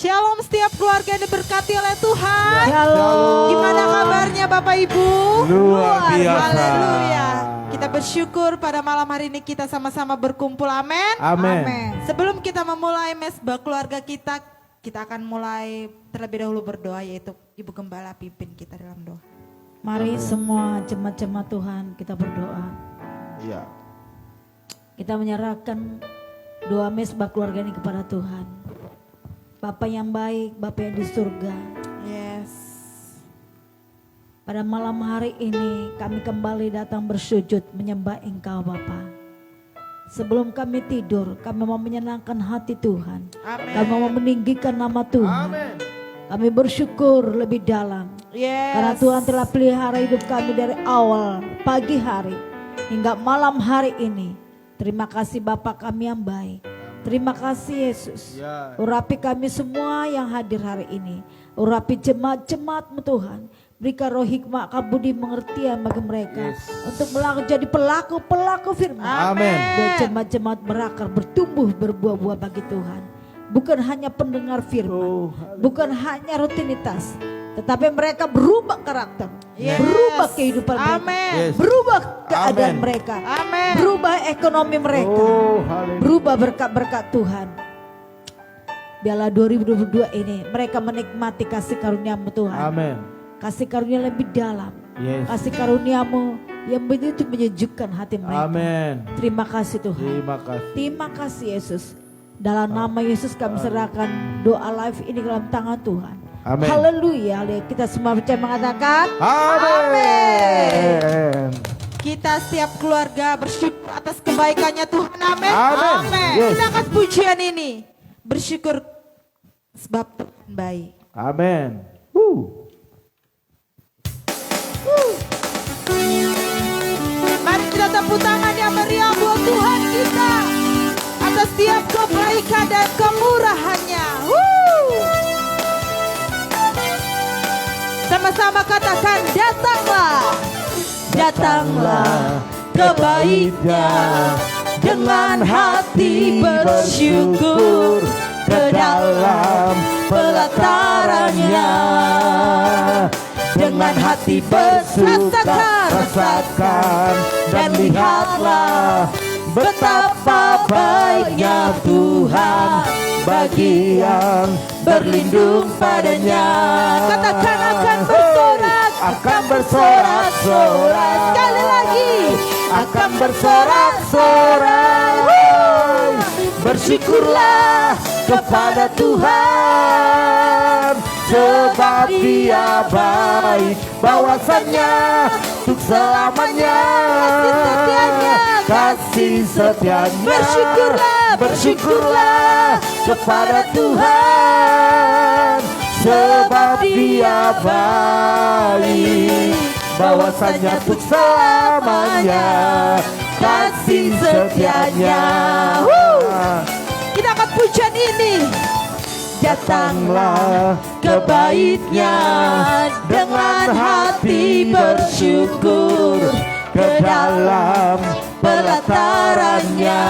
Shalom setiap keluarga yang diberkati oleh Tuhan. Shalom. Gimana kabarnya Bapak Ibu? Luar biasa. Haleluya. Kita bersyukur pada malam hari ini kita sama-sama berkumpul. Amin. Amin. Sebelum kita memulai mesbah keluarga kita akan mulai terlebih dahulu berdoa, yaitu Ibu Gembala pimpin kita dalam doa. Mari semua jemaat-jemaat Tuhan kita berdoa. Iya. Kita menyerahkan doa mesbah keluarga ini kepada Tuhan. Bapa yang baik, Bapa yang di surga. Yes. Pada malam hari ini kami kembali datang bersujud menyembah Engkau Bapa. Sebelum kami tidur, kami mau menyenangkan hati Tuhan. Amin. Kami mau meninggikan nama Tuhan. Amin. Kami bersyukur lebih dalam. Yes. Karena Tuhan telah pelihara hidup kami dari awal pagi hari hingga malam hari ini. Terima kasih Bapa kami yang baik. Terima kasih Yesus. Ya. Urapi kami semua yang hadir hari ini. Urapi jemaat-jemaat-Mu Tuhan. Berikan roh hikmah, kabudi, pengertian bagi mereka. Yes. Untuk jadi pelaku-pelaku firman. Amin. Buat jemaat-jemaat berakar, bertumbuh, berbuah-buah bagi Tuhan. Bukan hanya pendengar firman. Bukan hanya rutinitas. Tetapi mereka berubah karakter. Yes. Berubah kehidupan mereka. Amin. Yes. Berubah keadaan Amin. mereka. Amin. Berubah ekonomi mereka. Haleluya. Berubah berkat-berkat Tuhan. Biarlah 2022 ini mereka menikmati kasih karunia-Mu Tuhan. Amin. Kasih karunia lebih dalam. Yes. Kasih karunia-Mu yang begitu menyejukkan hati mereka. Amin. Terima kasih Tuhan. Terima kasih. Terima kasih Yesus. Dalam nama Yesus kami serahkan doa live ini dalam tangan Tuhan. Amin. Haleluya. Kita semua percaya mengatakan Amin. Kita setiap keluarga bersyukur atas kebaikannya Tuhan. Amin. Amin. Yes. Kita angkat pujian ini. Bersyukur sebab Tuhan baik. Amin. Mari kita tepuk tangan yang meriah buat Tuhan kita atas setiap kebaikan dan kemurahannya. Sama-sama katakan, datanglah, datanglah kebaiknya dengan hati bersyukur ke dalam pelatarannya. Dengan hati bersuka, rasakan dan lihatlah betapa baiknya Tuhan bagi yang berlindung padanya. Katakan akan bersorak, akan bersorak-sorai. Sekali lagi, akan bersorak-sorai. Bersyukurlah kepada Tuhan, sebab Dia baik, bahwasanya untuk selamanya kasih setianya. Bersyukurlah, bersyukurlah kepada Tuhan, sebab Dia baik, bahwasanya untuk selamanya kasih setianya. Kita akan pujian ini. Datanglah kebaiknya dengan hati bersyukur ke dalam pelatarannya.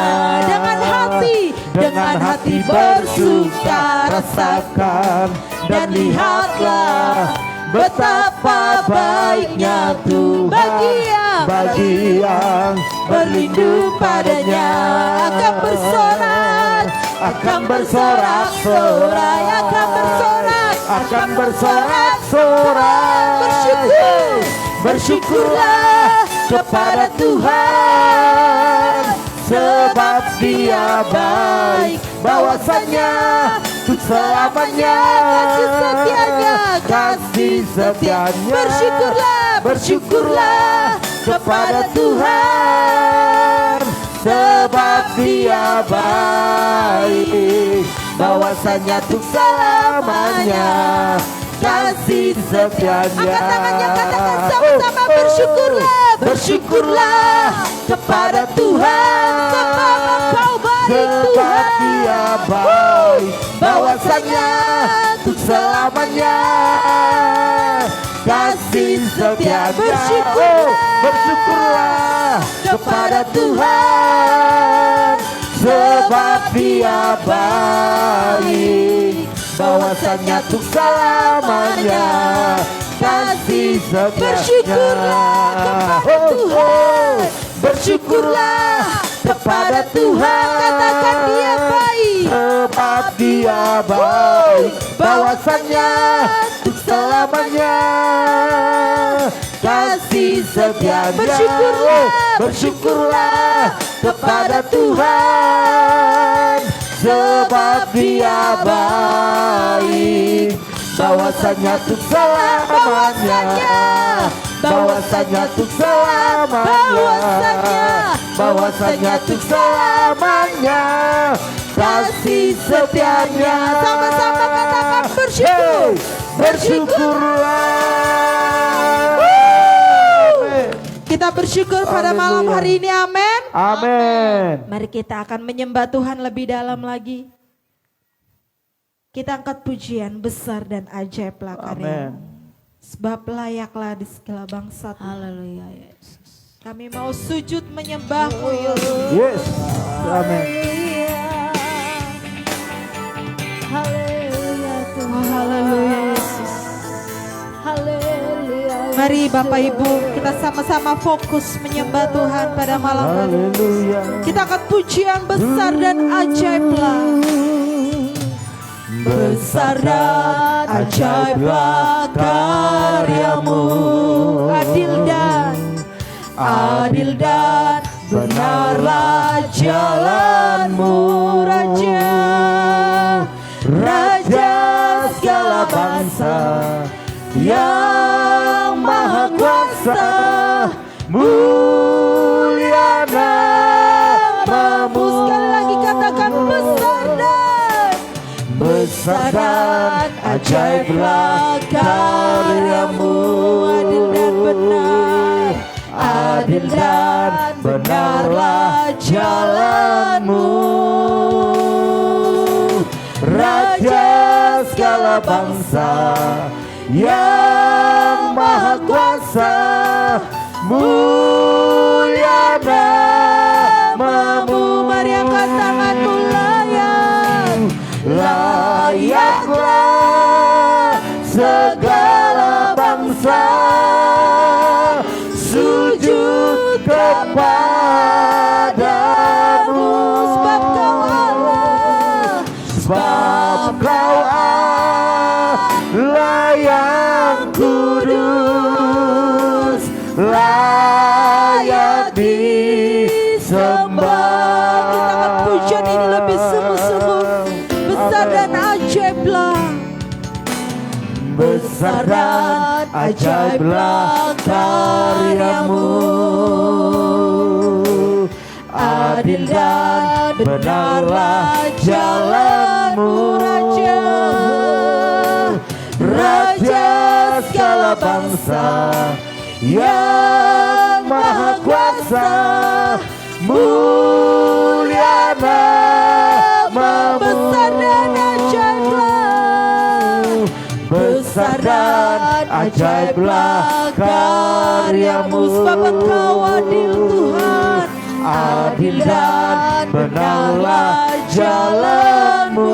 Dengan hati bersuka, rasakan dan lihatlah betapa baiknya Tuhan bagi yang berlindung padanya. Akan bersorak, akan bersorak-sorai, akan bersorak, akan bersorak-sorai. Bersyukur, bersyukurlah kepada Tuhan, sebab Dia baik, bahwasanya untuk selamanya kasih setianya. Bersyukurlah, bersyukurlah kepada Tuhan, sebab Dia baik, bahwasanya untuk selamanya kasih setianya. Angkat tangannya, katakan sama-sama, bersyukurlah, bersyukurlah kepada Tuhan, sebab Engkau baik Tuhan. Dia baik, bahwasanya untuk selamanya kasih setianya. Bersyukurlah kepada Tuhan, sebab Dia baik, bahwasanya untuk selamanya kasih Bersyukurlah setianya. kepada Tuhan. Bersyukurlah kepada Tuhan. Katakan dia baik. Sebab dia baik, bahwasanya untuk selamanya kasih setianya. Bersyukurlah. Bersyukurlah kepada Tuhan, sebab dia baik, bahwasanya untuk selamanya, bahwasanya untuk selamanya, bahwasanya untuk selamanya kasih setianya. Sama-sama katakan bersyukur. Bersyukurlah. Kita bersyukur pada malam hari ini, amin. Amin. Mari kita akan menyembah Tuhan lebih dalam lagi. Kita angkat pujian besar dan ajaiblah karya. Amin. Sebab layaklah di segala bangsa. Haleluya Yesus. Kami mau sujud menyembah-Mu ya Tuhan. Yes. Amin. Haleluya Tuhan. Oh, haleluya Yesus. Haleluya. Mari Bapak Ibu kita sama-sama fokus menyembah Tuhan pada malam hari. Haleluya. Kita angkat pujian besar dan ajaiblah. Besar dan ajaiblah karya-Mu, adil dan benarlah jalan-Mu, Raja segala bangsa yang maha kuasa, mulia namamu. Sekali lagi katakan besar dan ajaiblah karya-Mu, adil dan benarlah jalan-Mu, Raja segala bangsa yang maha kuasa, mulia namamu. Mari angkat tanganmu, layaklah segala bangsa sujud kepadamu, sebab Kau Allah, yang kudus, layak disembah. Kita akan pujian ini lebih sungguh-sungguh. Besar dan ajaiblah, besar dan ajaiblah karya-Mu, adil dan benarlah jalan-Mu, Raja segala bangsa yang maha kuasa, mulia namamu. Besar dan ajaiblah, besar dan ajaiblah karya-Mu, sebab Engkau adil Tuhan, adil dan benarlah jalan-Mu,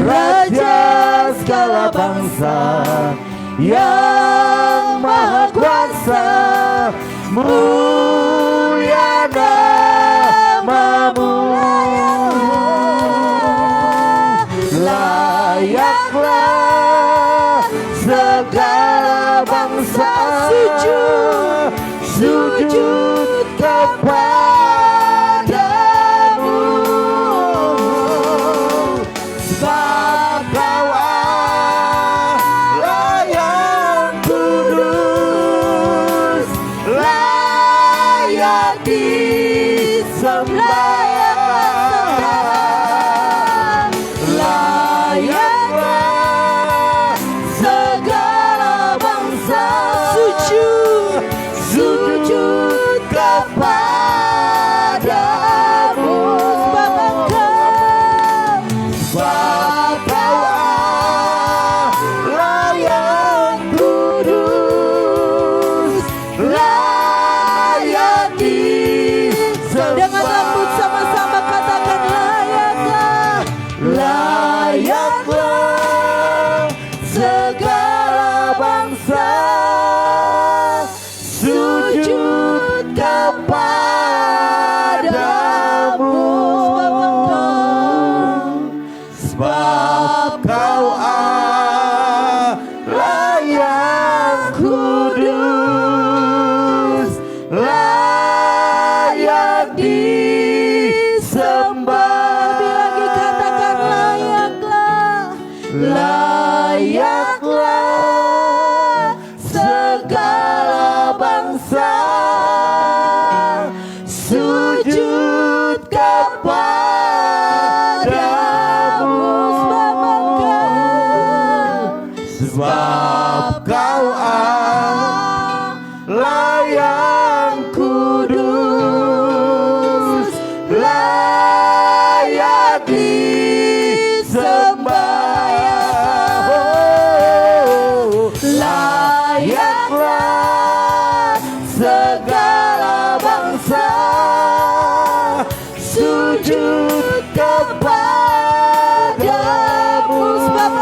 Raja segala bangsa yang maha kuasa, mulia namamu. Layaklah segala bangsa sujud kepadamu, sebab Kau Allah yang kudus, layak disembah. Layaklah segala bangsa sujud kepadamu, sebab Kau Allah yang kudus, layak disembah. Dengan lembut sama-sama katakan layaklah segala bangsa sujud kepadamu, sebab Kau Allah yang kudus, layak disembah. Layaklah segala bangsa sujud kepadamu, sebab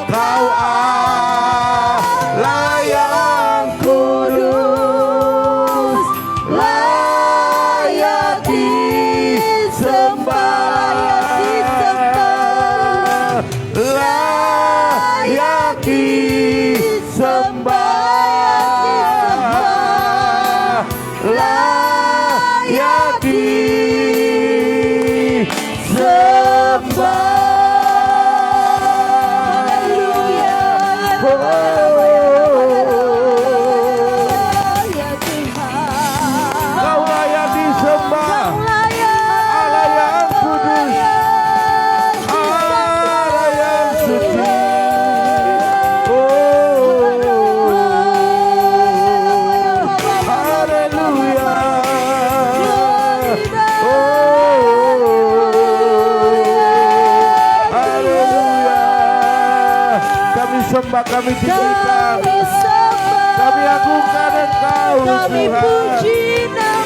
Kau Allah yang kudus, layak disembah, layak disembah, layak disembah. Kau layak disembah, Allah yang kudus, Allah yang suci. Haleluya. Haleluya. Kami sembah, kami tinggikan, kami agungkan Engkau Tuhan,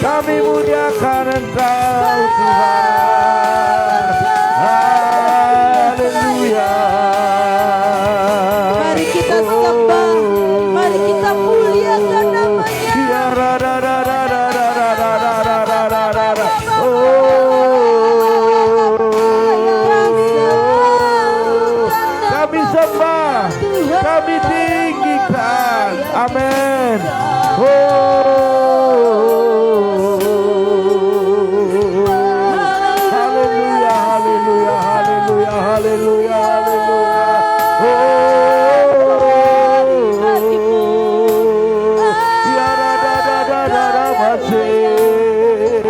kami muliakan Engkau Tuhan. Haleluya. Mari kita sembah, mari kita muliakan namanya. Ya ra ra ra ra ra ra ra ra ra ra ra ra ra. Kami sembah, kami tinggikan. Amin. Haleluya, haleluya, haleluya, haleluya, haleluya. Ya ra ra ra ra ra ra masih.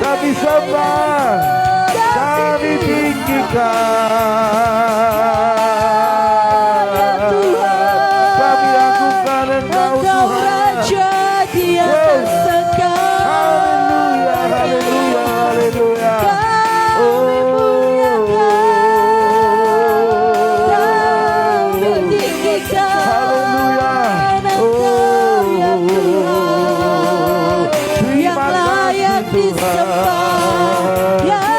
Kami sembah, kami tinggikan, kami agungkan Engkau Tuhan. Di atas segala. Haleluya, haleluya, haleluya. Haleluya. Terima kasih Tuhan.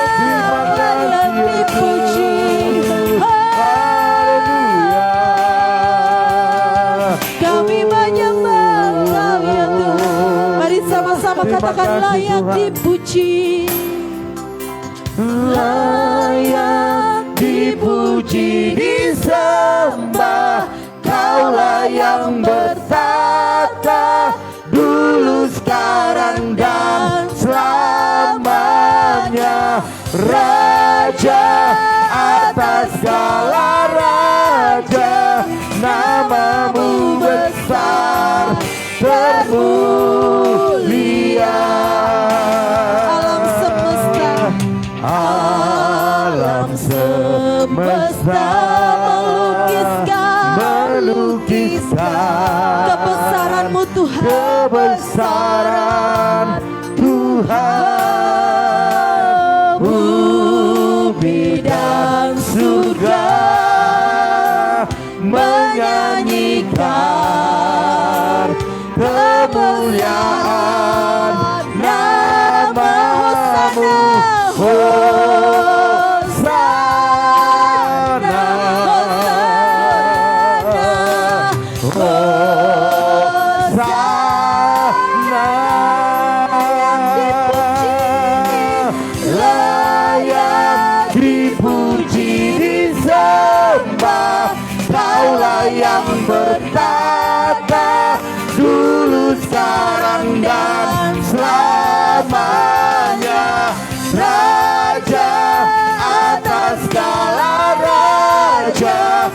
Terima kasih Tuhan. Haleluya. Kami menyembah Engkau ya Tuhan. Mari sama-sama Terima katakan kasih, layak Tuhan. dipuji. Layak dipuji, disembah, Kaulah yang bertata dulu, sekarang, dan selamanya. Raja atas segala raja, namamu besar termulia. Alam semesta, Alam semesta melukiskan kebesaran-Mu Tuhan. kebesaran Tuhan. Bumi dan surga menyanyikan kemuliaan namamu. Hosana, Hosana, layak dipuji, disembah, Kaulah yang bertata dulu, sekarang, dan selamanya. Raja atas segala raja,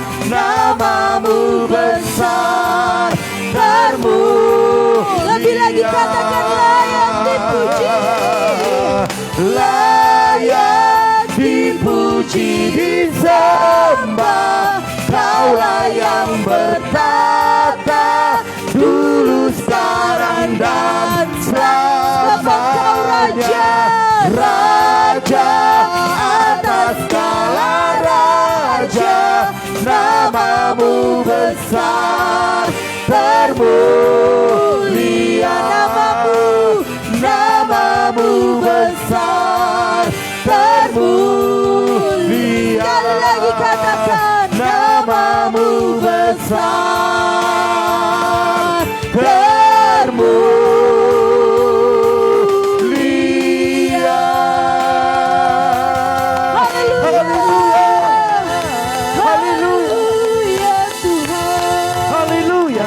besar, termulia. Lebih lagi katakan layak dipuji. Layak dipuji, disembah. Kaulah yang bertata, dulu, sekarang, dan selamanya. Raja atas segala raja, namamu besar, termulia. Namamu besar, termulia. Sekali lagi katakan, namamu besar, termulia. haleluya Tuhan. Haleluya.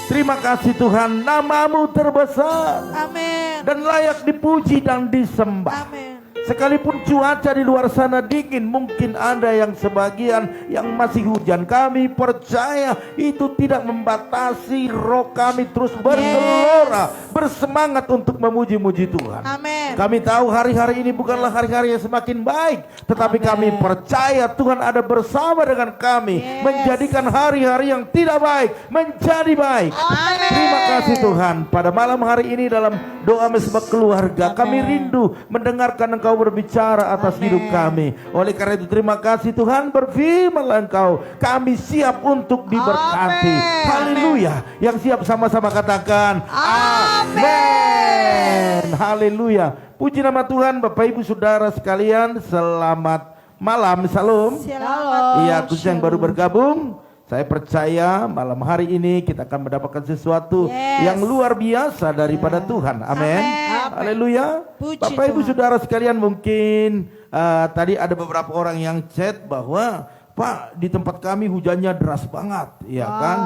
Terima kasih Tuhan, namamu terbesar Amin. dan layak dipuji dan disembah. Amin. Sekalipun cuaca di luar sana dingin, mungkin ada yang sebagian yang masih hujan, kami percaya itu tidak membatasi roh kami terus bergelora, bersemangat untuk memuji-muji Tuhan. Amin. Kami tahu hari-hari ini bukanlah hari-hari yang semakin baik, tetapi kami percaya Tuhan ada bersama dengan kami, menjadikan hari-hari yang tidak baik menjadi baik. Amin. Terima kasih Tuhan. Pada malam hari ini dalam doa mesbah keluarga, kami rindu mendengarkan Engkau berbicara atas hidup kami. Oleh karena itu terima kasih Tuhan, berfirmanlah Engkau, kami siap untuk diberkati. Haleluya. Yang siap sama-sama katakan amin. Haleluya. Puji nama Tuhan. Bapak Ibu Saudara sekalian, selamat malam. Salam. Shalom. Iya, khusus yang baru bergabung, saya percaya malam hari ini kita akan mendapatkan sesuatu yang luar biasa daripada Tuhan. Amin. Haleluya. Bapak Ibu Saudara sekalian, mungkin tadi ada beberapa orang yang chat bahwa Pak, di tempat kami hujannya deras banget, ya kan?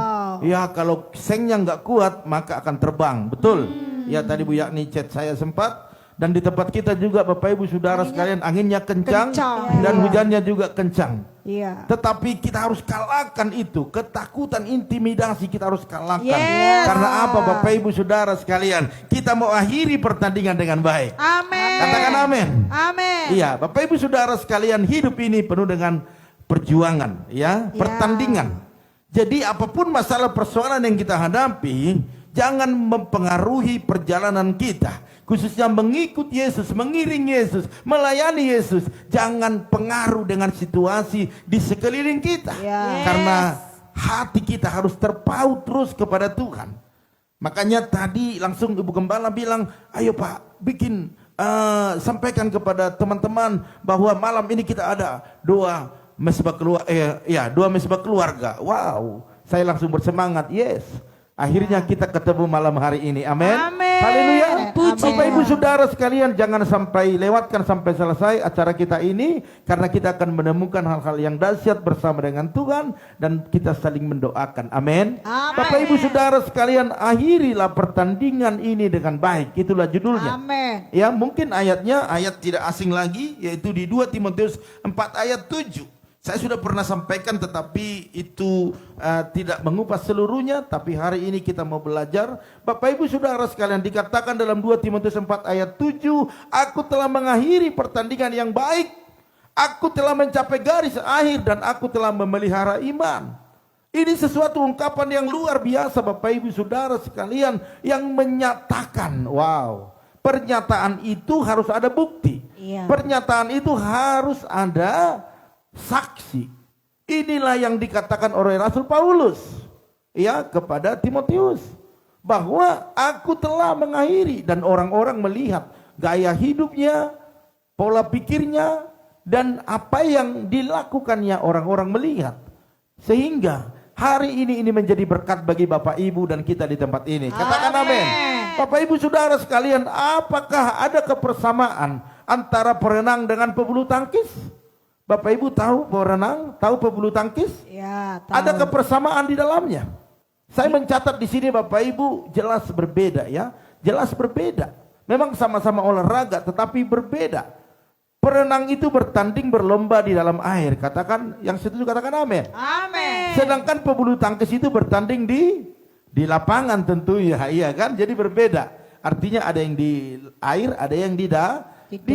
Ya, kalau sengnya nggak kuat maka akan terbang. Betul. Ya, tadi Bu Yakni chat saya sempat. Dan di tempat kita juga Bapak Ibu Saudara sekalian anginnya kencang dan hujannya juga kencang. Iya. Tetapi kita harus kalahkan itu, ketakutan, intimidasi kita harus kalahkan. Karena apa Bapak Ibu Saudara sekalian? Kita mau akhiri pertandingan dengan baik. Amin. Katakan amin. Amin. Iya, Bapak Ibu Saudara sekalian, hidup ini penuh dengan perjuangan, ya, pertandingan. Jadi apapun masalah persoalan yang kita hadapi, jangan mempengaruhi perjalanan kita. Khususnya mengikut Yesus, mengiring Yesus, melayani Yesus. Jangan pengaruh dengan situasi di sekeliling kita. Karena hati kita harus terpaut terus kepada Tuhan. Makanya tadi langsung Ibu Gembala bilang, ayo Pak, bikin, sampaikan kepada teman-teman bahwa malam ini kita ada doa mesbah keluarga. Wow, saya langsung bersemangat, yes. Akhirnya kita ketemu malam hari ini. Amin. Haleluya. Bapak Ibu Saudara sekalian, jangan sampai lewatkan sampai selesai acara kita ini, karena kita akan menemukan hal-hal yang dahsyat bersama dengan Tuhan dan kita saling mendoakan. Amin. Bapak Ibu Saudara sekalian, akhirilah pertandingan ini dengan baik. Itulah judulnya. Amin. Ya, mungkin ayatnya ayat tidak asing lagi, yaitu di 2 Timotius 4 ayat 7. Saya sudah pernah sampaikan, tetapi itu tidak mengupas seluruhnya. Tapi hari ini kita mau belajar. Bapak Ibu Saudara sekalian, dikatakan dalam 2 Timotius 4 ayat 7, aku telah mengakhiri pertandingan yang baik, aku telah mencapai garis akhir, dan aku telah memelihara iman. Ini sesuatu ungkapan yang luar biasa Bapak Ibu Saudara sekalian, yang menyatakan, wow, pernyataan itu harus ada bukti. Pernyataan itu harus ada saksi. Inilah yang dikatakan oleh Rasul Paulus, ya, kepada Timotius, bahwa aku telah mengakhiri, dan orang-orang melihat gaya hidupnya, pola pikirnya, dan apa yang dilakukannya orang-orang melihat, sehingga hari ini menjadi berkat bagi Bapak Ibu dan kita di tempat ini. Katakan amin. Bapak Ibu Saudara sekalian, apakah ada kebersamaan antara perenang dengan pebulu tangkis? Bapak Ibu tahu perenang, tahu pebulu tangkis? Ya, tahu. Ada kebersamaan di dalamnya. Saya mencatat di sini Bapak Ibu, jelas berbeda, ya. Jelas berbeda. Memang sama-sama olahraga tetapi berbeda. Perenang itu bertanding berlomba di dalam air. Katakan, yang setuju katakan amin. Amin. Sedangkan pebulu tangkis itu bertanding di lapangan tentu ya, iya kan? Jadi berbeda. Artinya ada yang di air, ada yang di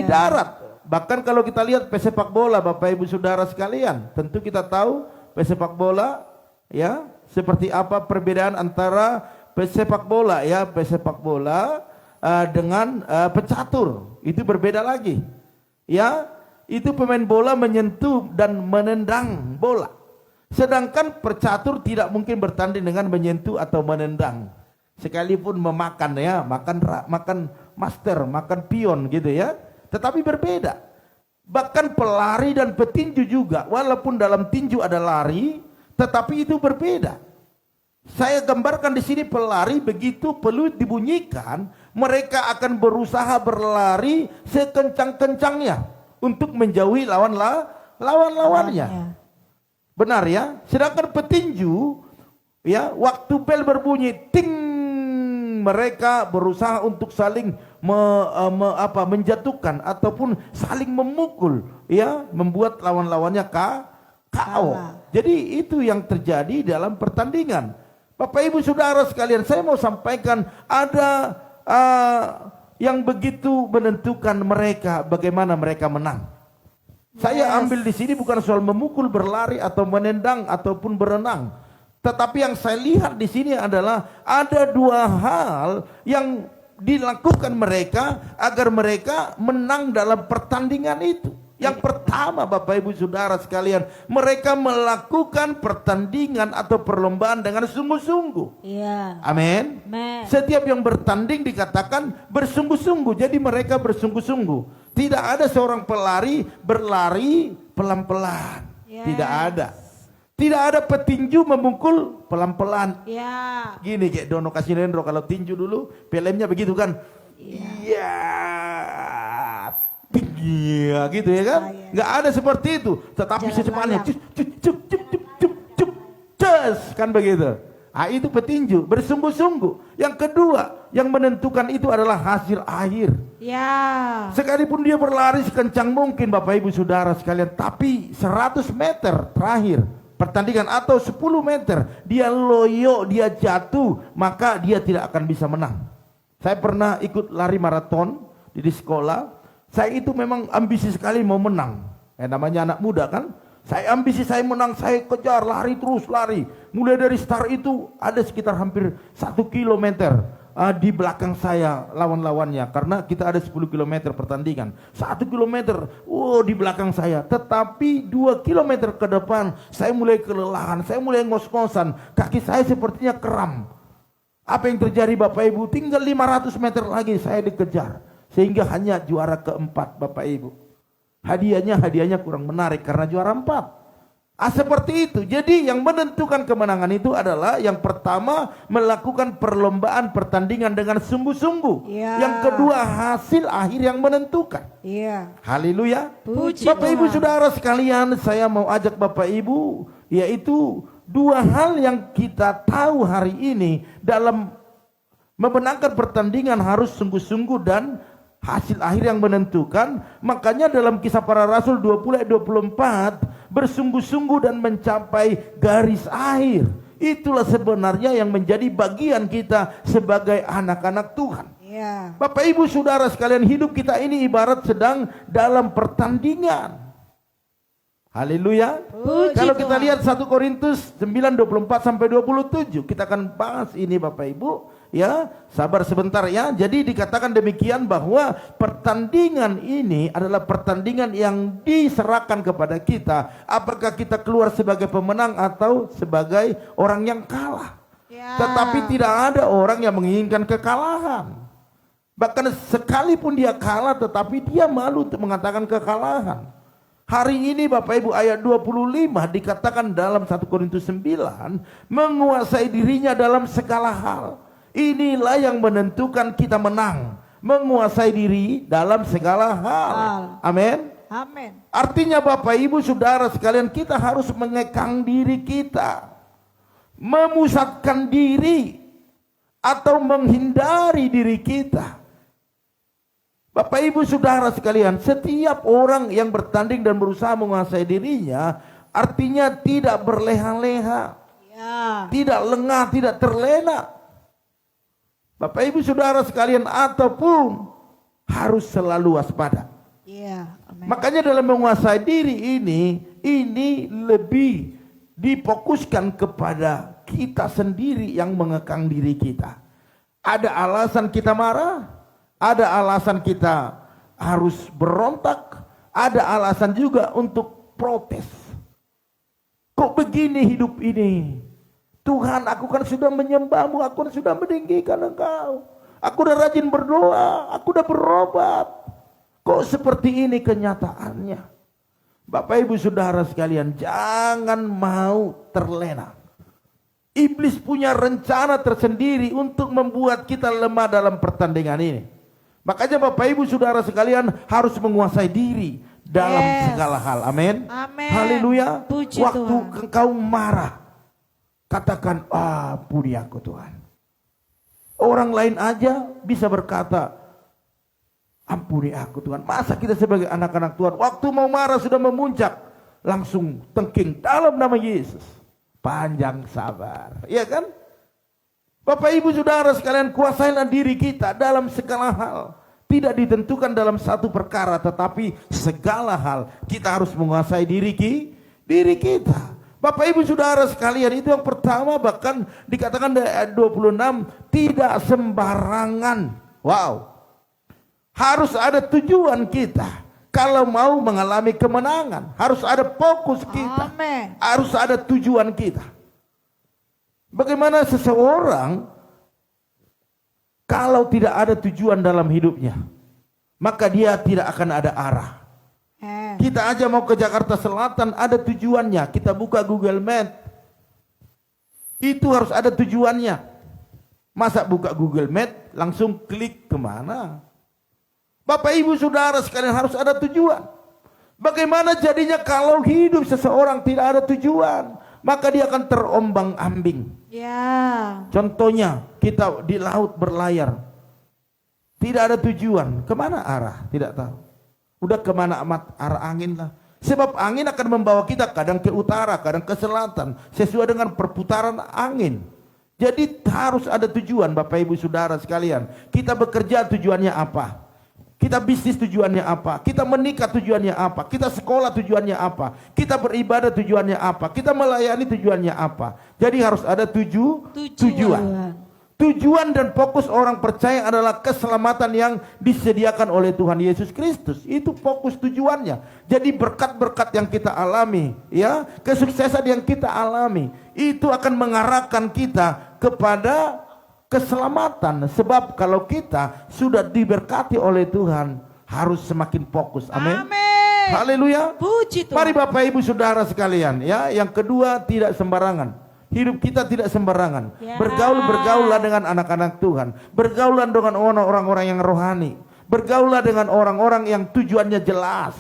darat. Bahkan kalau kita lihat pesepak bola, Bapak Ibu Saudara sekalian, tentu kita tahu pesepak bola ya, seperti apa perbedaan antara pesepak bola ya, pesepak bola dengan pecatur. Itu berbeda lagi. Ya, itu pemain bola menyentuh dan menendang bola. Sedangkan pecatur tidak mungkin bertanding dengan menyentuh atau menendang. Sekalipun memakan ya, makan master, makan pion gitu ya. Tetapi berbeda. Bahkan pelari dan petinju juga, walaupun dalam tinju ada lari, tetapi itu berbeda. Saya gambarkan di sini pelari begitu peluit dibunyikan, mereka akan berusaha berlari sekencang-kencangnya untuk menjauhi lawan-lawannya. Benar ya? Sedangkan petinju ya, waktu bel berbunyi ting, mereka berusaha untuk saling menjatuhkan ataupun saling memukul ya, membuat lawan-lawannya KO. Jadi itu yang terjadi dalam pertandingan. Bapak Ibu Saudara sekalian, saya mau sampaikan ada yang begitu menentukan mereka bagaimana mereka menang. Saya ambil di sini bukan soal memukul, berlari atau menendang ataupun berenang. Tetapi yang saya lihat di sini adalah ada dua hal yang dilakukan mereka agar mereka menang dalam pertandingan itu. Yang pertama, Bapak Ibu Saudara sekalian, mereka melakukan pertandingan atau perlombaan dengan sungguh-sungguh. Iya. Amin. Setiap yang bertanding dikatakan bersungguh-sungguh. Jadi mereka bersungguh-sungguh. Tidak ada seorang pelari berlari pelan-pelan. Tidak ada. Tidak ada petinju memukul pelan-pelan. Ya. Gini kayak Dono Casinendro kalau tinju dulu, filmnya begitu kan. Iya. Iya gitu ya kan. Nggak ada seperti itu. Tetapi secepatnya kan begitu. Itu petinju bersungguh-sungguh. Yang kedua yang menentukan itu adalah hasil akhir. Ya. Sekalipun dia berlari sekencang mungkin Bapak Ibu Saudara sekalian, tapi 100 meter terakhir pertandingan atau 10 meter dia loyo, dia jatuh, maka dia tidak akan bisa menang. Saya pernah ikut lari maraton di sekolah. Saya itu memang ambisi sekali mau menang. Namanya anak muda kan. Saya ambisi, saya menang, saya kejar, lari terus lari. Mulai dari start itu ada sekitar hampir 1 kilometer di belakang saya lawan-lawannya. Karena kita ada 10 kilometer pertandingan. 1 kilometer, di belakang saya. Tetapi 2 kilometer ke depan saya mulai kelelahan, saya mulai ngos-ngosan. Kaki saya sepertinya kram. Apa yang terjadi Bapak Ibu? Tinggal 500 meter lagi saya dikejar. Sehingga hanya juara keempat Bapak Ibu. Hadiahnya kurang menarik karena juara 4. Seperti itu. Jadi yang menentukan kemenangan itu adalah yang pertama melakukan perlombaan pertandingan dengan sungguh-sungguh. Yang kedua hasil akhir yang menentukan. Haleluya. Bapak Ibu Saudara sekalian, saya mau ajak Bapak Ibu, yaitu dua hal yang kita tahu hari ini dalam memenangkan pertandingan harus sungguh-sungguh dan hasil akhir yang menentukan. Makanya dalam Kisah Para Rasul 20 ayat 24, bersungguh-sungguh dan mencapai garis akhir. Itulah sebenarnya yang menjadi bagian kita sebagai anak-anak Tuhan. Bapak Ibu Saudara sekalian, hidup kita ini ibarat sedang dalam pertandingan. Haleluya. Kalau kita lihat 1 Korintus 9:24 sampai 27, kita akan bahas ini Bapak Ibu. Ya, sabar sebentar ya. Jadi dikatakan demikian bahwa pertandingan ini adalah pertandingan yang diserahkan kepada kita. Apakah kita keluar sebagai pemenang atau sebagai orang yang kalah. Tetapi tidak ada orang yang menginginkan kekalahan. Bahkan sekalipun dia kalah, tetapi dia malu untuk mengatakan kekalahan. Hari ini Bapak Ibu ayat 25 dikatakan dalam 1 Korintus 9, menguasai dirinya dalam segala hal. Inilah yang menentukan kita menang, menguasai diri dalam segala hal. Amin. Artinya Bapak Ibu Saudara sekalian, kita harus mengekang diri kita, memusatkan diri atau menghindari diri kita Bapak Ibu Saudara sekalian, setiap orang yang bertanding dan berusaha menguasai dirinya, artinya tidak berleha-leha, Ya. tidak lengah, tidak terlena. Bapak Ibu Saudara sekalian, ataupun harus selalu waspada. Iya. Amin. Makanya dalam menguasai diri ini lebih difokuskan kepada kita sendiri yang mengekang diri kita. Ada alasan kita marah, ada alasan kita harus berontak, ada alasan juga untuk protes. Kok begini hidup ini? Tuhan, aku kan sudah menyembahmu, aku kan sudah meninggikan Engkau. Aku udah rajin berdoa, aku udah berobat. Kok seperti ini kenyataannya? Bapak Ibu Saudara sekalian, jangan mau terlena. Iblis punya rencana tersendiri untuk membuat kita lemah dalam pertandingan ini. Makanya Bapak Ibu Saudara sekalian harus menguasai diri dalam segala hal. Amin. Amin. Haleluya. Puji Waktu Tuhan. engkau marah, katakan, ampuni aku Tuhan. Orang lain aja bisa berkata, ampuni aku Tuhan. Masa kita sebagai anak-anak Tuhan, waktu mau marah sudah memuncak, langsung tengking dalam nama Yesus. Panjang sabar, iya kan? Bapak Ibu Saudara sekalian, kuasailah diri kita dalam segala hal. Tidak ditentukan dalam satu perkara, tetapi segala hal kita harus menguasai diri kita. Bapak Ibu Saudara sekalian, itu yang pertama, bahkan dikatakan dari ayat 26, tidak sembarangan. Wow. Harus ada tujuan kita. Kalau mau mengalami kemenangan, harus ada fokus kita. Amin. Harus ada tujuan kita. Bagaimana seseorang kalau tidak ada tujuan dalam hidupnya, maka dia tidak akan ada arah. Kita aja mau ke Jakarta Selatan, ada tujuannya. Kita buka Google Map, itu harus ada tujuannya. Masa buka Google Map langsung klik kemana? Bapak Ibu Saudara sekalian, harus ada tujuan. Bagaimana jadinya kalau hidup seseorang tidak ada tujuan, maka dia akan terombang-ambing. Ya. Contohnya kita di laut berlayar, tidak ada tujuan, kemana arah? Tidak tahu. Udah kemana amat arah angin lah. Sebab angin akan membawa kita kadang ke utara, kadang ke selatan, sesuai dengan perputaran angin. Jadi harus ada tujuan Bapak Ibu Saudara sekalian. Kita bekerja tujuannya apa? Kita bisnis tujuannya apa? Kita menikah tujuannya apa? Kita sekolah tujuannya apa? Kita beribadah tujuannya apa? Kita melayani tujuannya apa? Jadi harus ada tujuan. Tujuan dan fokus orang percaya adalah keselamatan yang disediakan oleh Tuhan Yesus Kristus. Itu fokus tujuannya. Jadi berkat-berkat yang kita alami, ya, kesuksesan yang kita alami, itu akan mengarahkan kita kepada keselamatan. Sebab kalau kita sudah diberkati oleh Tuhan, harus semakin fokus. Amin. Haleluya. Puji Tuhan. Mari Bapak Ibu Saudara sekalian, ya. Yang kedua, tidak sembarangan. Hidup kita tidak sembarangan. Ya. Bergaullah dengan anak-anak Tuhan. Bergaullah dengan orang-orang yang rohani. Bergaullah dengan orang-orang yang tujuannya jelas.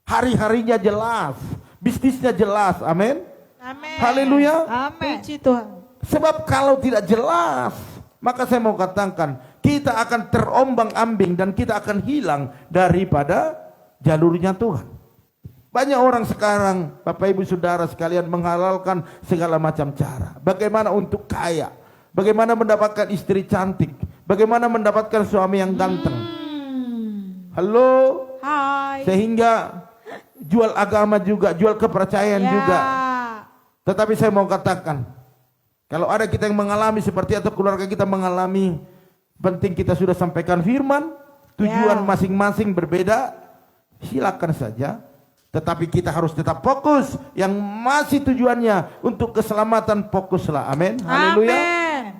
Hari-harinya jelas. Bisnisnya jelas. Amin. Amin. Haleluya. Amin. Puji Tuhan. Sebab kalau tidak jelas, maka saya mau katakan, kita akan terombang-ambing dan kita akan hilang daripada jalurnya Tuhan. Banyak orang sekarang, Bapak Ibu Saudara sekalian, menghalalkan segala macam cara. Bagaimana untuk kaya, bagaimana mendapatkan istri cantik, bagaimana mendapatkan suami yang ganteng. Halo. Hai. Sehingga jual agama juga, jual kepercayaan juga. Tetapi saya mau katakan, kalau ada kita yang mengalami seperti atau keluarga kita mengalami, penting kita sudah sampaikan firman, tujuan masing-masing berbeda, silakan saja. Tetapi kita harus tetap fokus, yang masih tujuannya untuk keselamatan, fokuslah. Amin. Haleluya.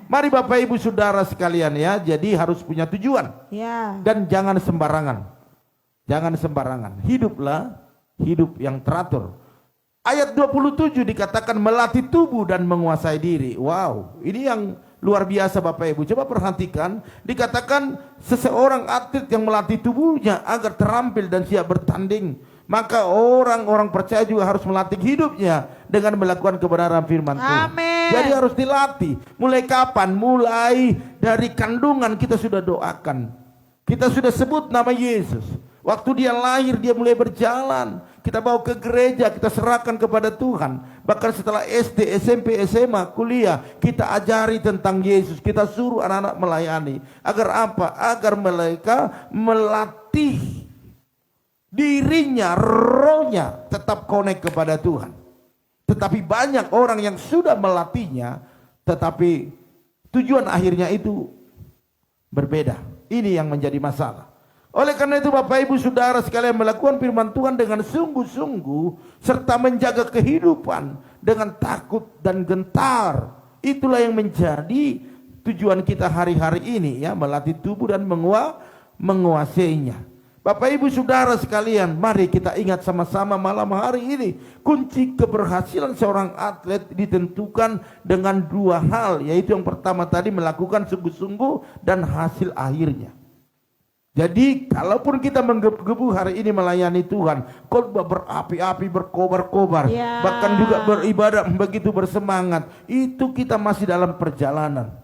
Mari Bapak Ibu Saudara sekalian, ya, jadi harus punya tujuan. Ya. Dan jangan sembarangan. Jangan sembarangan. Hiduplah hidup yang teratur. Ayat 27 dikatakan melatih tubuh dan menguasai diri. Wow, ini yang luar biasa Bapak Ibu. Coba perhatikan, dikatakan seseorang atlet yang melatih tubuhnya agar terampil dan siap bertanding. Maka orang-orang percaya juga harus melatih hidupnya dengan melakukan kebenaran firman Tuhan. Amin. Jadi harus dilatih. Mulai kapan? Mulai dari kandungan kita sudah doakan. Kita sudah sebut nama Yesus. Waktu dia lahir, dia mulai berjalan. Kita bawa ke gereja, kita serahkan kepada Tuhan. Bahkan setelah SD, SMP, SMA, kuliah, kita ajari tentang Yesus. Kita suruh anak-anak melayani. Agar apa? Agar mereka melatih dirinya, rohnya tetap connect kepada Tuhan. Tetapi banyak orang yang sudah melatihnya, tetapi tujuan akhirnya itu berbeda. Ini yang menjadi masalah. Oleh karena itu Bapak Ibu Saudara sekalian, melakukan firman Tuhan dengan sungguh-sungguh serta menjaga kehidupan dengan takut dan gentar. Itulah yang menjadi tujuan kita hari-hari ini, ya, melatih tubuh dan menguasainya. Bapak Ibu Saudara sekalian, mari kita ingat sama-sama malam hari ini, kunci keberhasilan seorang atlet ditentukan dengan dua hal, yaitu yang pertama tadi melakukan sungguh-sungguh dan hasil akhirnya. Jadi kalaupun kita menggebu-gebu hari ini melayani Tuhan, khotbah berapi-api, berkobar-kobar, bahkan juga beribadah begitu bersemangat, itu kita masih dalam perjalanan.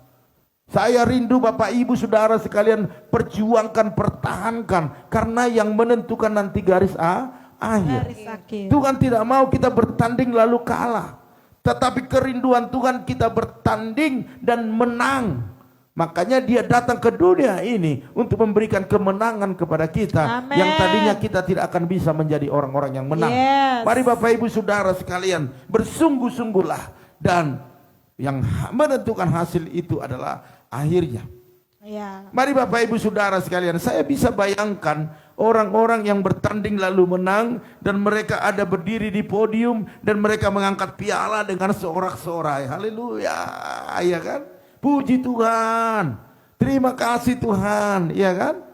Saya rindu Bapak Ibu Saudara sekalian perjuangkan, pertahankan, karena yang menentukan nanti garis akhir. Tuhan tidak mau kita bertanding lalu kalah, tetapi kerinduan Tuhan kita bertanding dan menang. Makanya dia datang ke dunia ini untuk memberikan kemenangan kepada kita. Amen. Yang tadinya kita tidak akan bisa menjadi orang-orang yang menang. Mari Bapak Ibu Saudara sekalian, bersungguh-sungguhlah, dan yang menentukan hasil itu adalah akhirnya. Mari Bapak Ibu Saudara sekalian, saya bisa bayangkan orang-orang yang bertanding lalu menang, dan mereka ada berdiri di podium dan mereka mengangkat piala dengan sorak-sorai. Haleluya, ya kan? Puji Tuhan, terima kasih Tuhan, iya kan?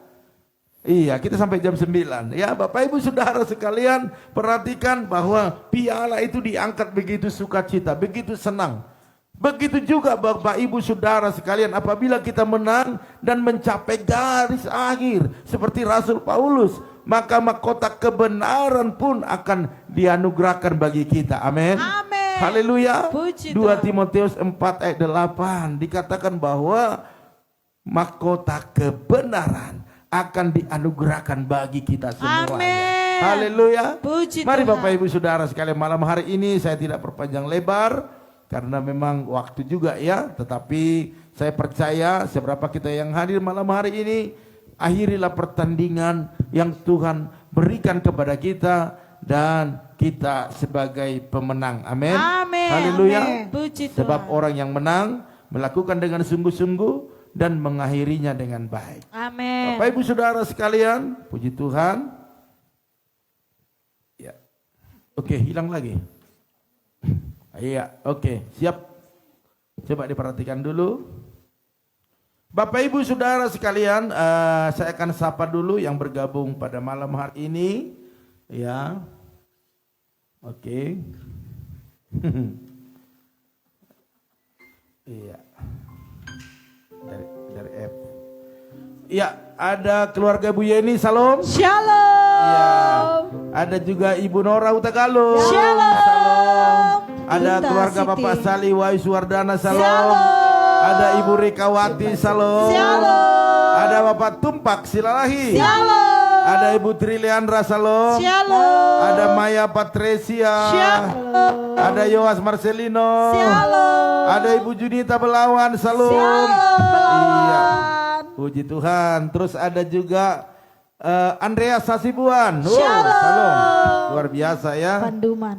Iya, kita sampai jam 9. Ya, Bapak Ibu Saudara sekalian, perhatikan bahwa piala itu diangkat begitu sukacita, begitu senang. Begitu juga Bapak Ibu Saudara sekalian, apabila kita menang dan mencapai garis akhir seperti Rasul Paulus, maka mahkota kebenaran pun akan dianugerahkan bagi kita. Amin. Amin. Haleluya. 2 Timotius 4 ayat 8 dikatakan bahwa mahkota kebenaran akan dianugerahkan bagi kita semuanya. Amin. Haleluya. Mari Bapak Ibu Saudara sekalian, malam hari ini saya tidak perpanjang lebar karena memang waktu juga, ya. Tetapi saya percaya seberapa kita yang hadir malam hari ini, akhirilah pertandingan yang Tuhan berikan kepada kita dan kita sebagai pemenang. Amin. Haleluya. Sebab orang yang menang melakukan dengan sungguh-sungguh dan mengakhirinya dengan baik. Amin. Bapak Ibu Saudara sekalian, puji Tuhan. Ya. Oke, hilang lagi. Iya, oke, siap. Coba diperhatikan dulu. Bapak Ibu Saudara sekalian, saya akan sapa dulu yang bergabung pada malam hari ini. Ya. Oke. Iya. Dari F. Iya, ada keluarga Bu Yeni, salam. Shalom. Iya. Ada juga Ibu Nora Utagalo. Shalom. Salam. Ada keluarga Bapak Sali Wahyu Suwardana, salam. Ada Ibu Rikawati, salam. Ada Bapak Tumpak Silalahi. Shalom. Ada Ibu Triliandra, salam. Shalom. Ada Maya Patresia. Shalom. Ada Yoas Marcelino. Shalom. Ada Ibu Junita Belawan, salam. Iya. Puji Tuhan. Terus ada juga Andrea Sasibuan. Shalom. Luar biasa, ya.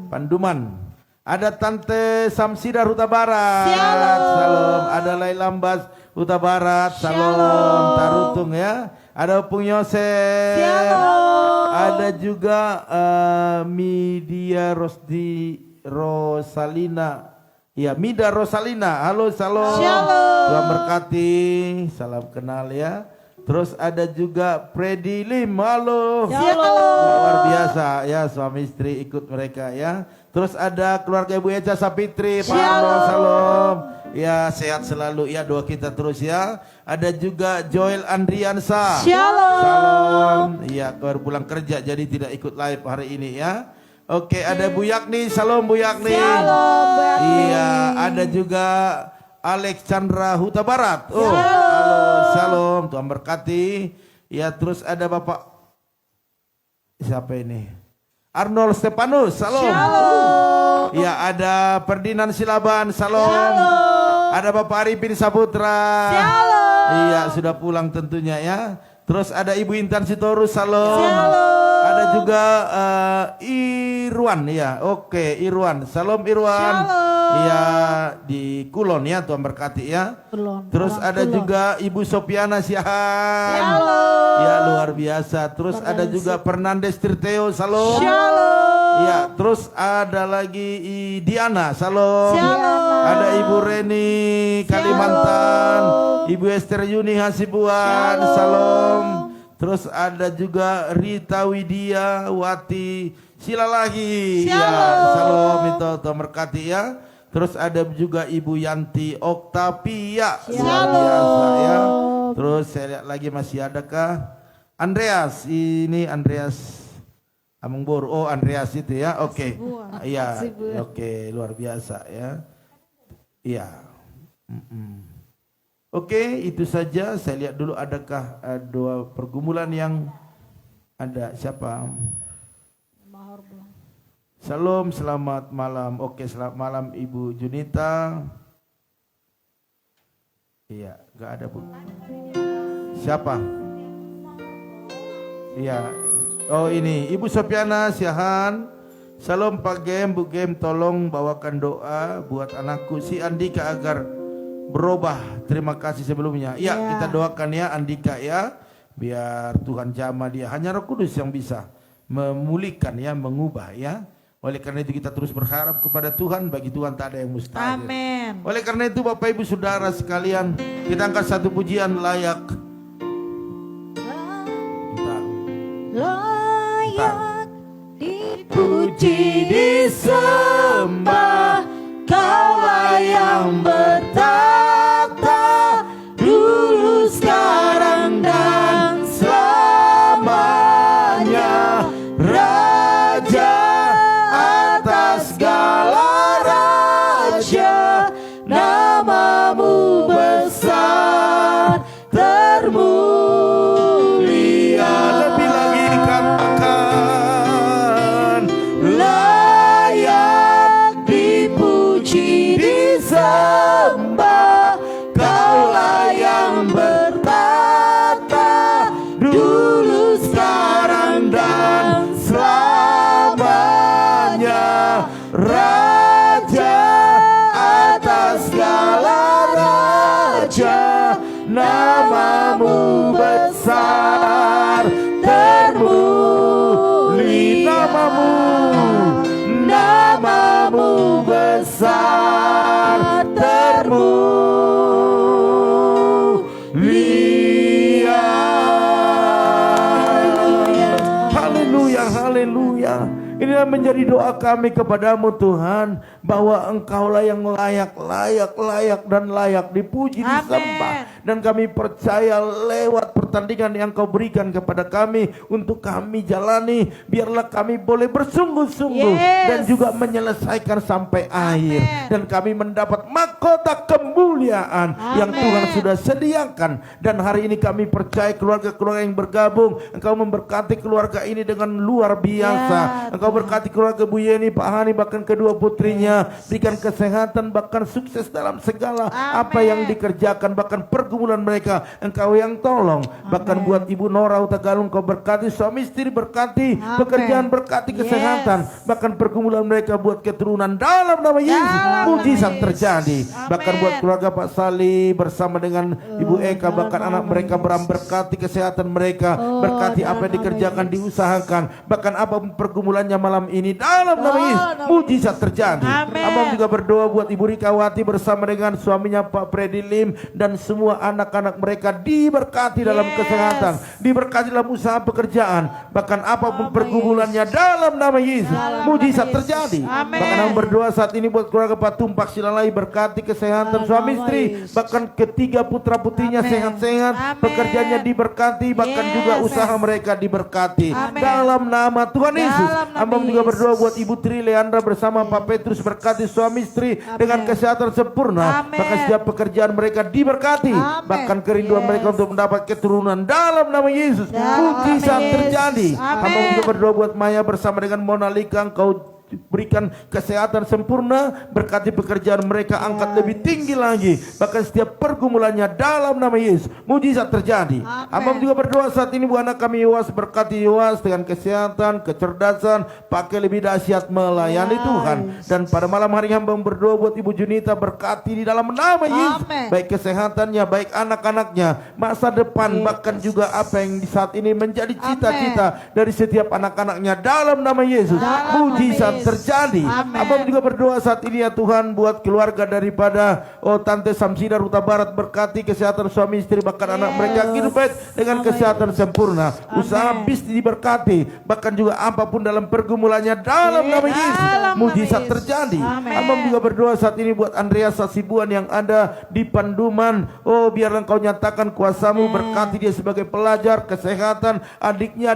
Panduman. Ada Tante Samsida Huta Barat. Salam. Ada Lailambas Huta Barat. Salam. Tarutung, ya. Ada Pung Yosef. Ada juga Midia Rosalina. Ya, Mida Rosalina. Halo, salam. Tuhan berkati. Salam kenal, ya. Terus ada juga Freddy Lim. Halo. Luar biasa, ya, suami istri ikut mereka, ya. Terus ada keluarga Ibu Eca Sapitri. Parno, salam. Ya, sehat selalu, ya, doa kita terus, ya. Ada juga Joel Andriansa. Salam. Ya, baru pulang kerja jadi tidak ikut live hari ini, ya. Oke, ada Bu Yakni. Salam Bu Yakni. Iya, ada juga Alex Chandra Huta Barat. Oh, halo, salam. Tuhan berkati. Ya, terus ada Bapak siapa ini? Arnold Stepanus, salam. Ya, ada Ferdinand Silaban, salam. Ada Bapak Arifin Saputra. Iya, sudah pulang tentunya ya. Terus ada Ibu Intan Sitorus, salam. Ada juga Irwan ya. Oke, Irwan. Salam Irwan. Iya, di Kulon ya, Tuhan berkati ya. Terus ada juga Ibu Sopiana Siahan. Ya, luar biasa. Terus ada juga Fernandes Tirteo, salam. Ya, terus ada lagi Diana, salam. Ada Ibu Reni Kalimantan, Ibu Esther Yuni Hasibuan, salam. Terus ada juga Rita Widya Wati Silalahi, ya, salam itu Tuhan berkati ya. Terus ada juga Ibu Yanti Oktavia, luar biasa ya. Terus saya lihat lagi masih adakah Andreas, ini Andreas Amungbor, oh Andreas itu ya, oke, iya, oke, luar biasa ya, iya, oke, itu saja. Saya lihat dulu adakah dua pergumulan yang ada siapa? Salam, selamat malam, oke, selamat malam Ibu Junita. Iya, nggak ada Bu. Siapa? Iya. Oh ini Ibu Sopiana Siahan. Salam Pak Gem, Bu Gem, tolong bawakan doa buat anakku si Andika agar berubah. Terima kasih sebelumnya. Ya, kita doakan ya Andika ya. Biar Tuhan jamah dia. Hanya Roh Kudus yang bisa memulihkan ya, mengubah ya. Oleh karena itu kita terus berharap kepada Tuhan. Bagi Tuhan tak ada yang mustahil. Amin. Oleh karena itu Bapak Ibu Saudara sekalian, kita angkat satu pujian layak. Layak dipuji, disembah, Kaulah yang bertata dulu, sekarang dan selamanya. Raja atas segala raja, namamu besar termulia. Lebih lagi dikatakan layak dipuji, disembah, Kaulah yang bertata dulu, sekarang dan selamanya. Raja atas segala raja, namamu besar termulia. Namamu besar termulia. haleluya, haleluya. Inilah menjadi doa kami kepadamu Tuhan, bahwa Engkaulah yang layak dan layak dipuji, disembah. Dan kami percaya lewat pertandingan yang Kau berikan kepada kami untuk kami jalani, biarlah kami boleh bersungguh-sungguh dan juga menyelesaikan sampai akhir. Dan kami mendapat mahkota kemuliaan yang Tuhan sudah sediakan. Dan hari ini kami percaya keluarga-keluarga yang bergabung, Engkau memberkati keluarga ini dengan luar biasa. Engkau berkati keluarga Bu Yeni, Pak Hani, bahkan kedua putrinya. Berikan kesehatan, bahkan sukses dalam segala apa yang dikerjakan. Bahkan pergumulan mereka Engkau yang tolong. Bahkan buat Ibu Nora Utagalung, Kau berkati suami istri, berkati pekerjaan, berkati kesehatan. Bahkan pergumulan mereka buat keturunan dalam nama Yesus. Mujizat terjadi. Bahkan buat keluarga Pak Sali bersama dengan Ibu Eka, bahkan anak mereka berkati kesehatan mereka. Berkati apa yang dikerjakan, diusahakan. Bahkan apa pergumulannya malam ini dalam nama Yesus, mujizat terjadi. Abang juga berdoa buat Ibu Rikawati bersama dengan suaminya Pak Freddy Lim, dan semua anak-anak mereka diberkati dalam kesehatan, diberkati dalam usaha pekerjaan. Bahkan apapun pergumulannya dalam nama Yesus, mujizat terjadi. Bahkan abang berdoa saat ini buat keluarga Pak Tumpak Silalai, berkati kesehatan suami istri, bahkan ketiga putra putrinya sehat-sehat, pekerjaannya diberkati, bahkan juga usaha mereka diberkati dalam nama Tuhan Yesus. Abang juga berdoa buat Ibu Tri Leandra bersama Pak Petrus, berkati suami istri dengan kesehatan sempurna, bahkan setiap pekerjaan mereka diberkati, bahkan kerinduan mereka untuk mendapat keturunan keturunan dalam nama Yesus. Dalam Mujizat nama terjadi. Yesus. Amin. Hamba juga berdoa buat Maya bersama dengan Mona Lika, Engkau berikan kesehatan sempurna, berkati pekerjaan mereka, angkat lebih tinggi lagi, bahkan setiap pergumulannya dalam nama Yesus, mujizat terjadi. Hamba juga berdoa saat ini buat anak kami Yowas, berkati Yowas dengan kesehatan, kecerdasan, pakai lebih dahsyat melayani Tuhan. Dan pada malam hari hamba berdoa buat Ibu Junita, berkati di dalam nama Yesus, baik kesehatannya, baik anak-anaknya, masa depan, bahkan juga apa yang di saat ini menjadi cita-cita dari setiap anak-anaknya dalam nama Yesus, mujizat terjadi. Abang juga berdoa saat ini ya Tuhan buat keluarga daripada Tante Samsida Ruta Barat, berkati kesehatan suami istri bahkan anak mereka hidup baik dengan kesehatan sempurna, usaha bisnis diberkati, bahkan juga apapun dalam pergumulannya dalam nama Yesus, mujizat terjadi. Abang juga berdoa saat ini buat Andreas Sasibuan yang ada di Panduman, biarlah Engkau nyatakan kuasamu, berkati dia sebagai pelajar, kesehatan adiknya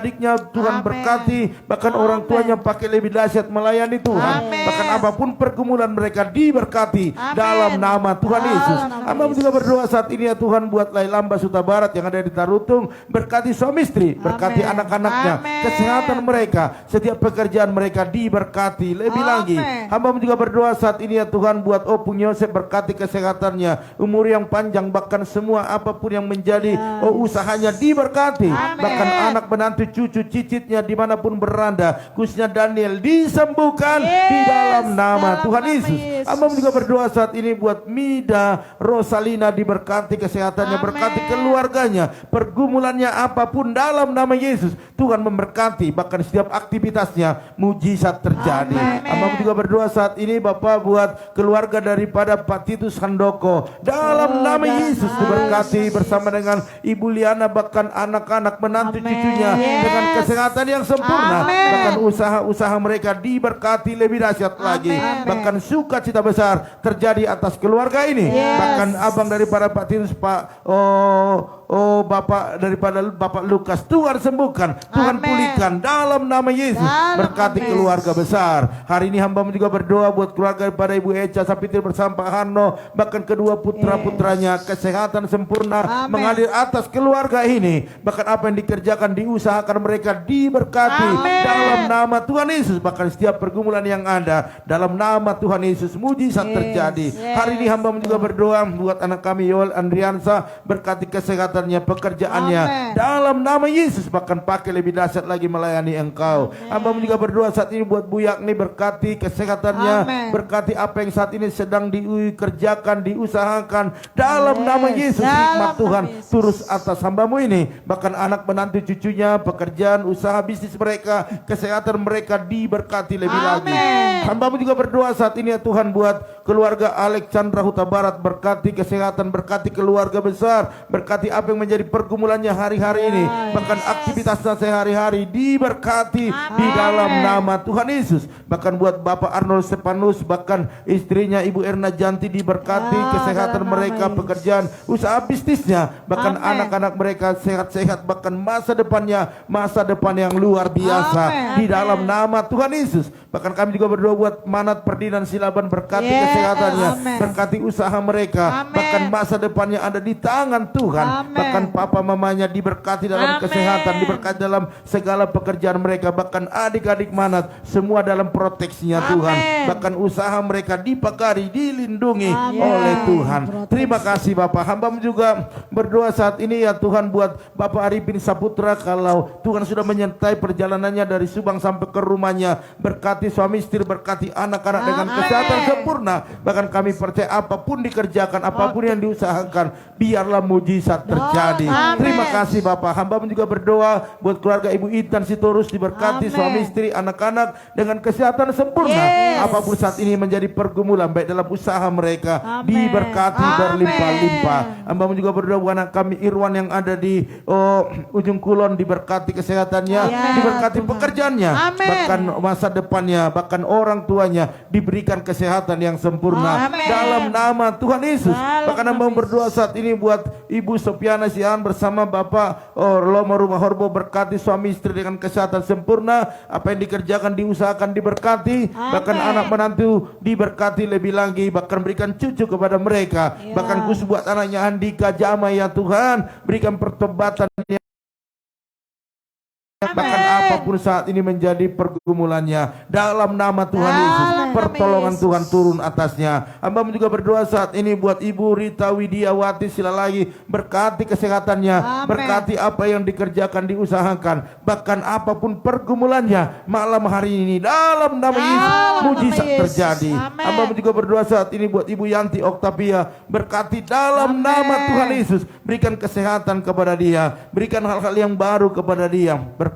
Tuhan berkati, bahkan orang tuanya pakai lebih dahsyat melayani Tuhan. Bahkan apapun pergumulan mereka diberkati dalam nama Tuhan Yesus. Hamba juga berdoa saat ini ya Tuhan buat Lailamba Suta Barat yang ada di Tarutung, berkati suami istri, berkati anak-anaknya, kesehatan mereka, setiap pekerjaan mereka diberkati lebih lagi. Hamba juga berdoa saat ini ya Tuhan buat Opung Yosef, berkati kesehatannya, umur yang panjang, bahkan semua apapun yang menjadi usahanya diberkati, bahkan anak menantu cucu cicitnya dimanapun berada, khususnya Daniel disembuhkan di dalam nama Tuhan Yesus. Hamba juga berdoa saat ini buat Mida Rosalina, diberkati kesehatannya, berkati keluarganya, pergumulannya apapun dalam nama Yesus, Tuhan memberkati, bahkan setiap aktivitasnya mujizat terjadi. Hamba juga berdoa saat ini Bapak buat keluarga daripada Pak Titus Handoko, dalam nama Yesus diberkati bersama dengan Ibu Liana, bahkan anak-anak menantu cucunya dengan kesehatan yang sempurna, bahkan usaha-usaha mereka diberkati lebih dahsyat lagi, bahkan sukacita besar terjadi atas keluarga ini. Bahkan abang daripada Pak Titus, Pak Bapak daripada Bapak Lukas, Tuhan sembuhkan, Tuhan pulihkan dalam nama Yesus, berkati keluarga besar. Hari ini hamba juga berdoa buat keluarga daripada Ibu Eca Sapitir bersama Pak Harno, bahkan kedua putra-putranya, kesehatan sempurna mengalir atas keluarga ini, bahkan apa yang dikerjakan, diusahakan mereka diberkati dalam nama Tuhan Yesus, bahkan setiap pergumulan yang ada dalam nama Tuhan Yesus, mujizat terjadi. Hari ini hamba juga berdoa buat anak kami Yoel Andriansa, berkati kesehatannya, pekerjaannya dalam nama Yesus, bahkan pakai lebih dahsyat lagi melayani Engkau. Hamba juga berdoa saat ini buat Bu Yakni, berkati kesehatannya, berkati apa yang saat ini sedang dikerjakan, diusahakan dalam nama Yesus. Hikmat Tuhan turus atas hambamu ini, bahkan anak menantu cucunya, pekerjaan, usaha bisnis mereka, kesehatan mereka diberkati lebih lagi. Hambamu juga berdoa saat ini ya Tuhan buat keluarga Alexandra Huta Barat, berkati kesehatan, berkati keluarga besar, berkati apa yang menjadi pergumulannya hari-hari ini, bahkan aktivitasnya sehari-hari diberkati di dalam nama Tuhan Yesus. Bahkan buat Bapak Arnold Stepanus, bahkan istrinya Ibu Erna Janti diberkati, kesehatan mereka, pekerjaan, usaha bisnisnya, bahkan anak-anak mereka sehat-sehat, bahkan masa depan yang luar biasa di dalam nama Tuhan Yesus. Bahkan kami juga berdoa buat Manat Perdinan Silaban, berkati kesehatannya, berkati usaha mereka, bahkan masa depannya ada di tangan Tuhan. Bahkan papa mamanya diberkati dalam kesehatan, diberkati dalam segala pekerjaan mereka, bahkan adik-adik Manat semua dalam proteksinya Tuhan. Bahkan usaha mereka dipagari, dilindungi oleh Tuhan. Terima kasih Bapak. Hamba juga berdoa saat ini ya Tuhan buat Bapak Arifin Saputra, kalau Tuhan sudah menyertai perjalanannya dari Subang sampai ke rumahnya, berkati suami istri, berkati anak-anak dengan kesehatan sempurna. Bahkan kami percaya apapun dikerjakan, apapun yang diusahakan, biarlah mujizat terjadi. Terima kasih Bapak. Hamba juga berdoa buat keluarga Ibu Intan Sitorus, diberkati suami istri, anak-anak dengan kesehatan sempurna. Apapun saat ini menjadi pergumulan, baik dalam usaha mereka, diberkati berlimpah-limpah. Hamba juga berdoa buat anak kami Irwan yang ada di ujung Kulon, diberkati kesehatannya, diberkati pekerjaannya, bahkan masa depannya, bahkan orang tuanya diberikan kesehatan yang sempurna dalam nama Tuhan Yesus. Bahkan hamba berdoa saat ini buat Ibu Sophia Diana Sian bersama Bapak Lomo Rumah Horbo, berkati suami istri dengan kesehatan sempurna. Apa yang dikerjakan diusahakan diberkati. Bahkan anak menantu diberkati lebih lagi. Bahkan berikan cucu kepada mereka. Bahkan khusus buat anaknya Andika Jama ya Tuhan, berikan pertobatan. Bahkan apapun saat ini menjadi pergumulannya, dalam nama Tuhan Yesus, pertolongan Tuhan turun atasnya. Hamba juga berdoa saat ini buat Ibu Rita Widiawati, sila lagi berkati kesehatannya, berkati apa yang dikerjakan diusahakan, bahkan apapun pergumulannya malam hari ini dalam nama Yesus mujizat terjadi. Hamba juga berdoa saat ini buat Ibu Yanti Oktavia, berkati dalam nama Tuhan Yesus, berikan kesehatan kepada dia, berikan hal-hal yang baru kepada dia, berkati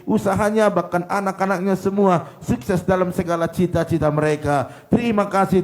usahanya, bahkan anak-anaknya semua sukses dalam segala cita-cita mereka. Terima kasih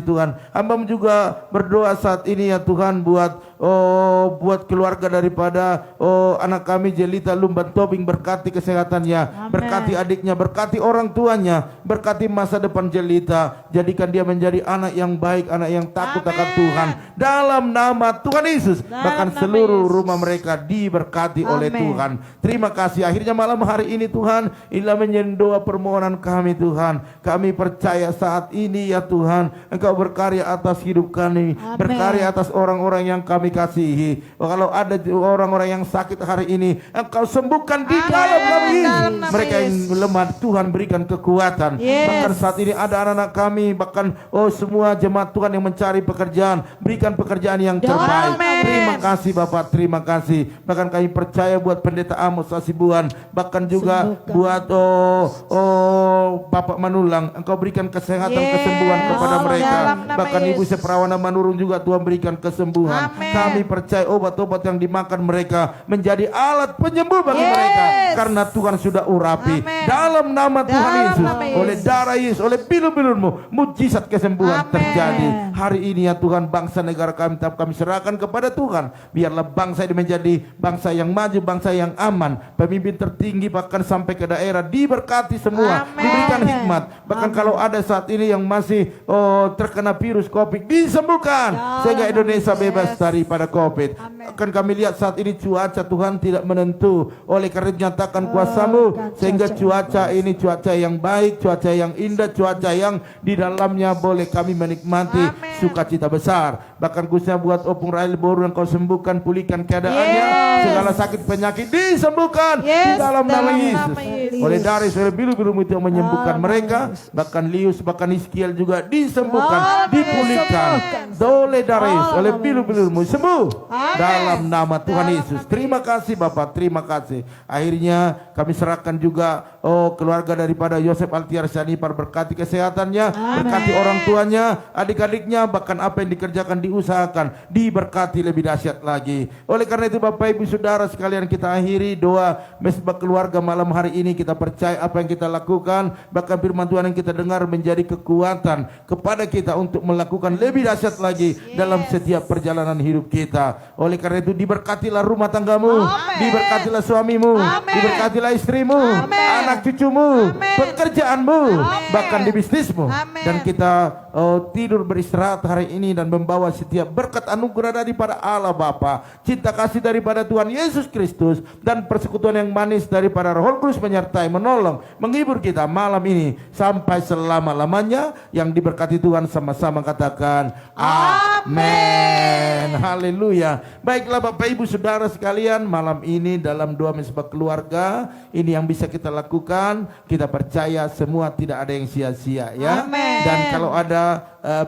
Tuhan. Hamba juga berdoa saat ini ya Tuhan buat keluarga daripada anak kami Jelita Lumban Tobing, berkati kesehatannya, berkati adiknya, berkati orang tuanya, berkati masa depan Jelita, jadikan dia menjadi anak yang baik, anak yang takut akan Tuhan dalam nama Tuhan Yesus. Bahkan seluruh rumah mereka diberkati oleh Tuhan. Terima kasih. Akhirnya malam hari ini Tuhan, inilah menjadi doa permohonan kami Tuhan. Kami percaya saat ini ya Tuhan, Engkau berkarya atas hidup kami, berkarya atas orang-orang yang kami kasihi. Kalau ada orang-orang yang sakit hari ini, Engkau sembuhkan di dalam nama Yesus. Mereka yang lemah, Tuhan berikan kekuatan. Bahkan saat ini ada anak-anak kami, bahkan semua jemaat Tuhan yang mencari pekerjaan, berikan pekerjaan yang terbaik. Terima kasih Bapak, terima kasih. Bahkan kami percaya buat Pendeta Amos Asibuan, bahkan juga buat Bapak Manulang, Engkau berikan kesehatan, kesembuhan kepada mereka. Bahkan Ibu Seperawana Manurung juga Tuhan berikan kesembuhan. Kami percaya obat-obat yang dimakan mereka menjadi alat penyembuh bagi mereka, karena Tuhan sudah urapi dalam nama Tuhan Yesus. Oleh darah Yesus, oleh pilu-pilunmu, mujizat kesembuhan terjadi hari ini ya Tuhan. Bangsa negara kami tetap kami serahkan kepada Tuhan. Biarlah bangsa ini menjadi bangsa yang maju, bangsa yang aman. Pemimpin tertinggi bahkan sampai ke daerah diberkati semua, diberikan hikmat. Bahkan kalau ada saat ini yang masih terkena virus COVID, disembuhkan sehingga Indonesia bebas daripada COVID. Akan kami lihat saat ini cuaca Tuhan tidak menentu, oleh karena dinyatakan kuasa-Mu, sehingga cuaca ini cuaca yang baik, cuaca yang indah, cuaca yang di dalamnya boleh kami menikmati sukacita besar. Bahkan khususnya buat Opung Rail Boru, yang Kau sembuhkan, pulihkan keadaannya, segala sakit penyakit disembuhkan di dalam nama Yesus. Oleh Daris, oleh bilu-bilu itu yang menyembuhkan mereka, bahkan Lius, bahkan Iskiel juga disembuhkan, dipulihkan. Oleh Daris, oleh bilu-bilu sembuh dalam nama Tuhan Yesus. Terima kasih Bapak, terima kasih. Akhirnya kami serahkan juga keluarga daripada Yosef Altiar Sanipar, berkati kesehatannya, berkati orang tuanya, adik-adiknya, bahkan apa yang dikerjakan diusahakan diberkati lebih dahsyat lagi. Oleh karena itu Bapak Ibu Saudara sekalian, kita akhiri doa mesbah keluarga malam hari ini. Kita percaya apa yang kita lakukan, bahkan firman Tuhan yang kita dengar menjadi kekuatan kepada kita untuk melakukan lebih dahsyat lagi dalam setiap perjalanan hidup kita. Oleh karena itu diberkatilah rumah tanggamu, diberkatilah suamimu, diberkatilah istrimu, anak cucumu, pekerjaanmu, bahkan di bisnismu. Dan kita tidur beristirahat hari ini dan membawa setiap berkat anugerah daripada Allah Bapa, cinta kasih daripada Tuhan Yesus Kristus, dan persekutuan yang manis daripada Roh Kudus menyertai, menolong, menghibur kita malam ini sampai selama-lamanya. Yang diberkati Tuhan sama-sama katakan amin. Haleluya. Baiklah Bapak Ibu Saudara sekalian, malam ini dalam doa mesbah keluarga ini yang bisa kita lakukan, kita percaya semua tidak ada yang sia-sia ya. Dan kalau ada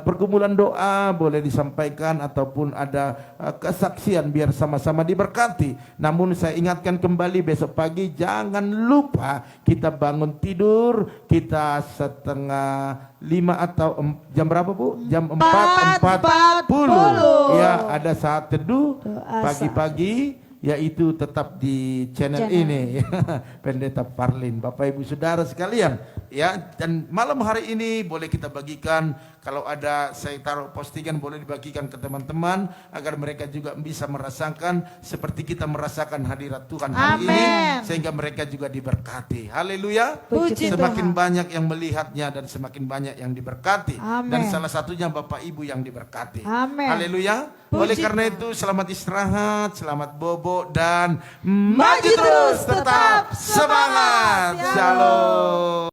pergumulan doa boleh disampaikan, ataupun ada kesaksian, biar sama-sama diberkati. Namun saya ingatkan kembali, besok pagi jangan lupa kita bangun tidur, kita 4:30 atau jam berapa Bu? Jam 4:40 ya, ada saat teduh pagi-pagi, yaitu tetap di channel ini Pendeta Parlin. Bapak Ibu Saudara sekalian ya, dan malam hari ini boleh kita bagikan Kalau ada saya taruh postingan boleh dibagikan ke teman-teman agar mereka juga bisa merasakan seperti kita merasakan hadirat Tuhan hari ini, Amin. sehingga mereka juga diberkati. Haleluya. Puji Semakin Tuhan. banyak yang melihatnya dan semakin banyak yang diberkati. Amin. Dan salah satunya Bapak Ibu yang diberkati. Amin. Haleluya. Puji Oleh karena Tuhan. itu selamat istirahat, selamat bobo dan Maju terus, tetap tetap semangat. semangat. Shalom.